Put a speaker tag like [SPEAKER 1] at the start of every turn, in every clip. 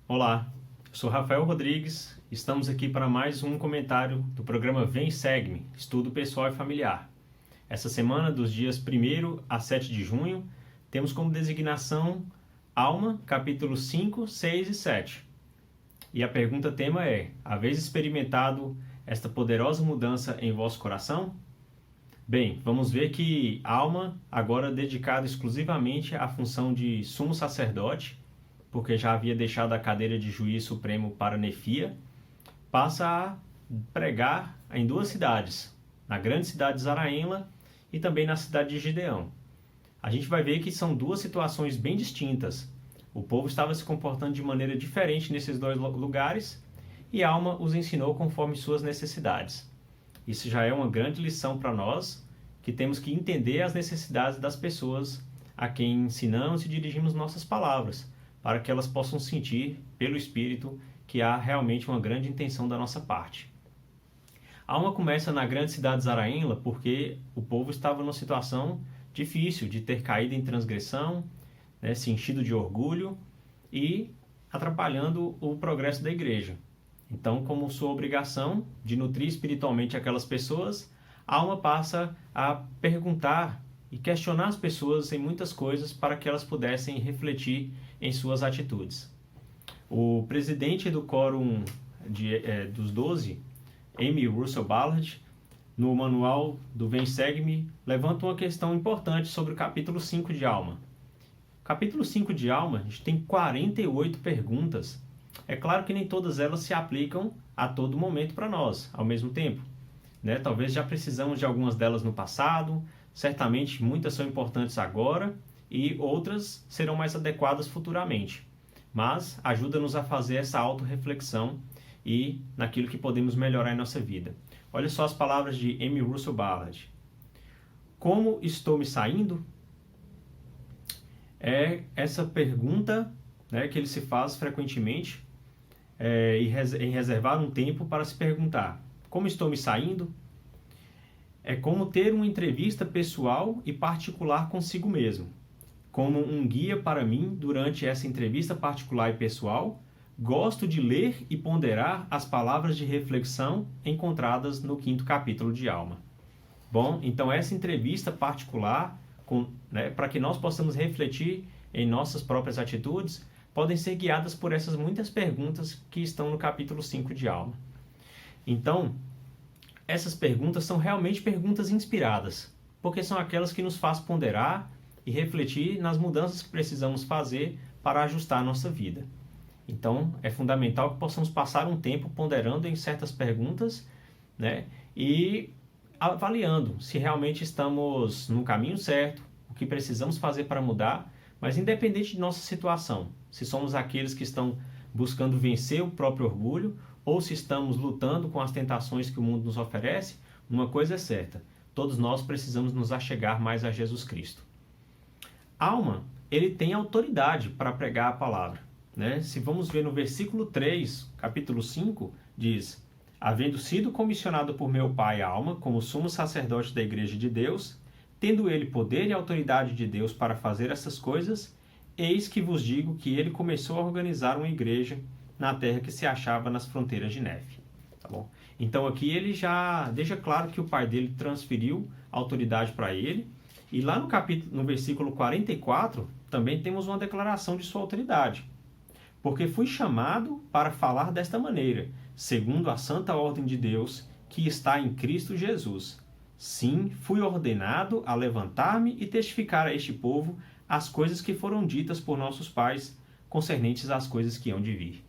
[SPEAKER 1] Olá, eu sou Rafael Rodrigues, estamos aqui para mais um comentário do programa Vem Segue-me, Estudo Pessoal e Familiar. Essa semana, dos dias 1º a 7 de junho, temos como designação Alma, capítulos 5, 6 e 7. E a pergunta tema é: haveis experimentado esta poderosa mudança em vosso coração? Bem, vamos ver que Alma, agora dedicada exclusivamente à função de sumo sacerdote, porque já havia deixado a cadeira de juiz supremo para Nefia, passa a pregar em duas cidades, na grande cidade de Zaraenla e também na cidade de Gideão. A gente vai ver que são duas situações bem distintas. O povo estava se comportando de maneira diferente nesses dois lugares e Alma os ensinou conforme suas necessidades. Isso já é uma grande lição para nós, que temos que entender as necessidades das pessoas a quem ensinamos e dirigimos nossas palavras, para que elas possam sentir, pelo Espírito, que há realmente uma grande intenção da nossa parte. A Alma começa na grande cidade de Zaraenla porque o povo estava numa situação difícil de ter caído em transgressão, se enchido de orgulho e atrapalhando o progresso da igreja. Então, como sua obrigação de nutrir espiritualmente aquelas pessoas, a Alma passa a perguntar e questionar as pessoas em muitas coisas para que elas pudessem refletir em suas atitudes. O presidente do Quórum dos 12, Amy Russell Ballard, no manual do Vem Segue-me, levanta uma questão importante sobre o capítulo 5 de Alma. Capítulo 5 de Alma, a gente tem 48 perguntas. É claro que nem todas elas se aplicam a todo momento para nós, ao mesmo tempo. Talvez já precisamos de algumas delas no passado, certamente muitas são importantes agora e outras serão mais adequadas futuramente. Mas ajuda-nos a fazer essa autorreflexão e naquilo que podemos melhorar em nossa vida. Olha só as palavras de Amy Russell Ballard. Como estou me saindo? É essa pergunta que ele se faz frequentemente em reservar um tempo para se perguntar: como estou me saindo? É como ter uma entrevista pessoal e particular consigo mesmo. Como um guia para mim durante essa entrevista particular e pessoal, gosto de ler e ponderar as palavras de reflexão encontradas no 5º capítulo de Alma. Bom, então essa entrevista particular, para que nós possamos refletir em nossas próprias atitudes, podem ser guiadas por essas muitas perguntas que estão no capítulo 5 de Alma. Então, essas perguntas são realmente perguntas inspiradas, porque são aquelas que nos fazem ponderar e refletir nas mudanças que precisamos fazer para ajustar a nossa vida. Então, é fundamental que possamos passar um tempo ponderando em certas perguntas, e avaliando se realmente estamos no caminho certo, o que precisamos fazer para mudar, mas independente de nossa situação, se somos aqueles que estão buscando vencer o próprio orgulho ou se estamos lutando com as tentações que o mundo nos oferece, uma coisa é certa: todos nós precisamos nos achegar mais a Jesus Cristo. Alma, ele tem autoridade para pregar a palavra. Se vamos ver no versículo 3, capítulo 5, diz: havendo sido comissionado por meu pai Alma como sumo sacerdote da igreja de Deus, tendo ele poder e autoridade de Deus para fazer essas coisas, eis que vos digo que ele começou a organizar uma igreja na terra que se achava nas fronteiras de Nefe. Tá bom? Então aqui ele já deixa claro que o pai dele transferiu autoridade para ele, e lá no versículo 44 também temos uma declaração de sua autoridade. Porque fui chamado para falar desta maneira, segundo a santa ordem de Deus que está em Cristo Jesus. Sim, fui ordenado a levantar-me e testificar a este povo as coisas que foram ditas por nossos pais, concernentes às coisas que hão de vir.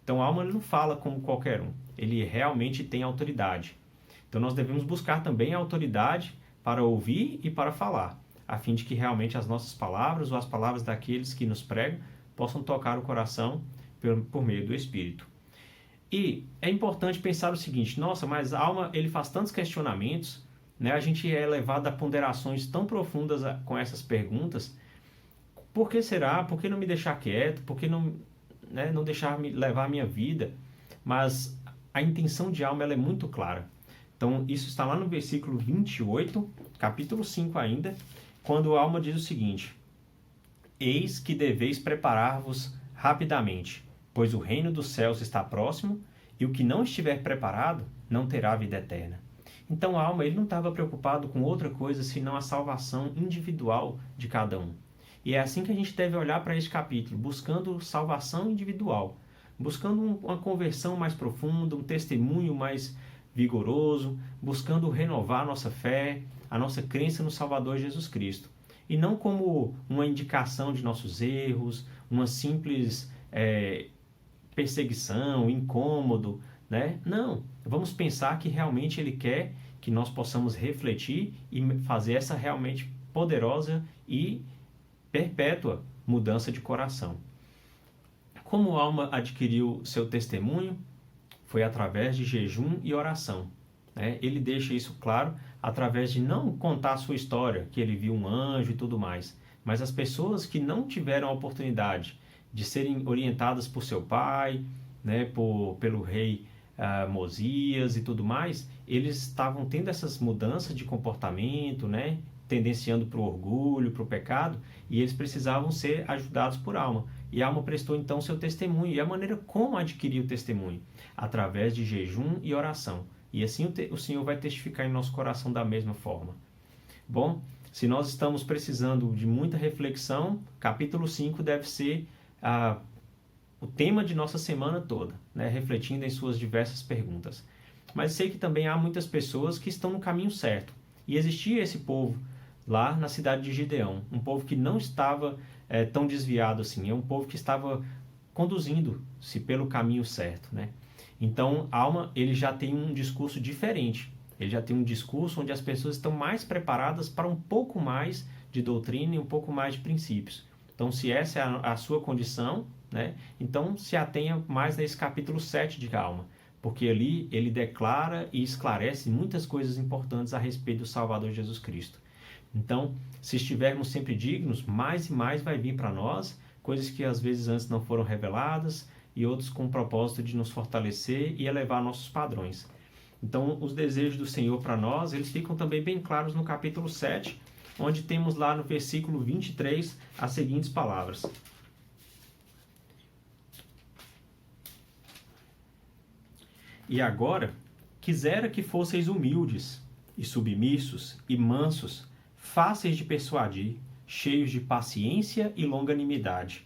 [SPEAKER 1] Então, Alma não fala como qualquer um. Ele realmente tem autoridade. Então, nós devemos buscar também a autoridade para ouvir e para falar, a fim de que realmente as nossas palavras ou as palavras daqueles que nos pregam possam tocar o coração por meio do Espírito. E é importante pensar o seguinte: nossa, mas Alma, ele faz tantos questionamentos, a gente é levado a ponderações tão profundas com essas perguntas. Por que será? Por que não me deixar quieto? Por que não deixar me levar a minha vida? Mas a intenção de Alma ela é muito clara. Então, isso está lá no versículo 28, capítulo 5 ainda, quando Alma diz o seguinte: eis que deveis preparar-vos rapidamente, pois o reino dos céus está próximo, e o que não estiver preparado não terá vida eterna. Então a alma, ele não estava preocupado com outra coisa senão a salvação individual de cada um. E é assim que a gente deve olhar para este capítulo, buscando salvação individual, buscando uma conversão mais profunda, um testemunho mais vigoroso, buscando renovar a nossa fé, a nossa crença no Salvador Jesus Cristo. E não como uma indicação de nossos erros, uma simples perseguição, incômodo, né? Não, vamos pensar que realmente Ele quer que nós possamos refletir e fazer essa realmente poderosa e perpétua mudança de coração. Como a alma adquiriu seu testemunho? Foi através de jejum e oração. Né? Ele deixa isso claro através de não contar a sua história, que ele viu um anjo e tudo mais, mas as pessoas que não tiveram a oportunidade de serem orientadas por seu pai, né, pelo rei Mosias e tudo mais, eles estavam tendo essas mudanças de comportamento, né, tendenciando para o orgulho, para o pecado, e eles precisavam ser ajudados por alma. E a alma prestou então seu testemunho. E a maneira como adquirir o testemunho? Através de jejum e oração. E assim o Senhor vai testificar em nosso coração da mesma forma. Bom, se nós estamos precisando de muita reflexão, capítulo 5 deve ser o tema de nossa semana toda, né? Refletindo em suas diversas perguntas. Mas sei que também há muitas pessoas que estão no caminho certo. E existia esse povo lá na cidade de Gideão, um povo que não estava tão desviado assim, é um povo que estava conduzindo-se pelo caminho certo, né? Então, alma, ele já tem um discurso diferente, ele já tem um discurso onde as pessoas estão mais preparadas para um pouco mais de doutrina e um pouco mais de princípios. Então, se essa é a sua condição, né? Então se atenha mais nesse capítulo 7 de alma, porque ali ele declara e esclarece muitas coisas importantes a respeito do Salvador Jesus Cristo. Então, se estivermos sempre dignos, mais e mais vai vir para nós, coisas que às vezes antes não foram reveladas, e outros com o propósito de nos fortalecer e elevar nossos padrões. Então, os desejos do Senhor para nós, eles ficam também bem claros no capítulo 7, onde temos lá no versículo 23 as seguintes palavras. E agora, quisera que fosseis humildes, e submissos, e mansos, fáceis de persuadir, cheios de paciência e longanimidade,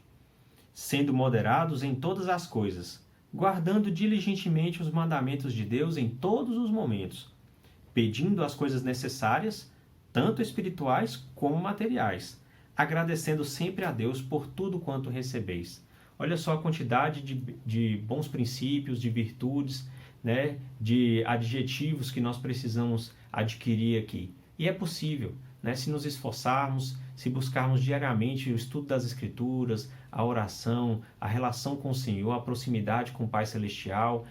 [SPEAKER 1] sendo moderados em todas as coisas, guardando diligentemente os mandamentos de Deus em todos os momentos, pedindo as coisas necessárias, tanto espirituais como materiais, agradecendo sempre a Deus por tudo quanto recebeis. Olha só a quantidade de bons princípios, de virtudes, né, de adjetivos que nós precisamos adquirir aqui. E é possível, né, se nos esforçarmos, se buscarmos diariamente o estudo das Escrituras, a oração, a relação com o Senhor, a proximidade com o Pai Celestial,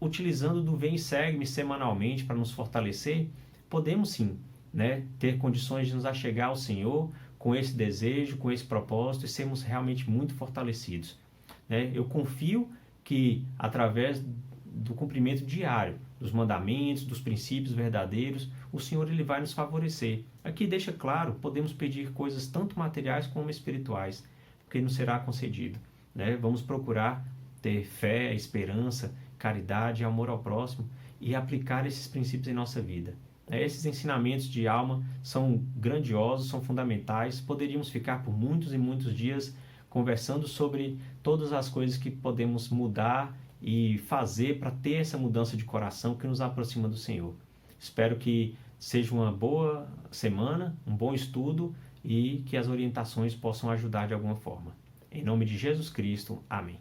[SPEAKER 1] utilizando do Vem e Segue-me semanalmente para nos fortalecer, podemos sim, né, ter condições de nos achegar ao Senhor com esse desejo, com esse propósito e sermos realmente muito fortalecidos. Né? Eu confio que através do cumprimento diário dos mandamentos, dos princípios verdadeiros, o Senhor ele vai nos favorecer. Aqui deixa claro, podemos pedir coisas tanto materiais como espirituais, porque nos será concedido. Né? Vamos procurar ter fé, esperança, caridade, amor ao próximo e aplicar esses princípios em nossa vida. Esses ensinamentos de alma são grandiosos, são fundamentais. Poderíamos ficar por muitos e muitos dias conversando sobre todas as coisas que podemos mudar e fazer para ter essa mudança de coração que nos aproxima do Senhor. Espero que seja uma boa semana, um bom estudo e que as orientações possam ajudar de alguma forma. Em nome de Jesus Cristo, amém.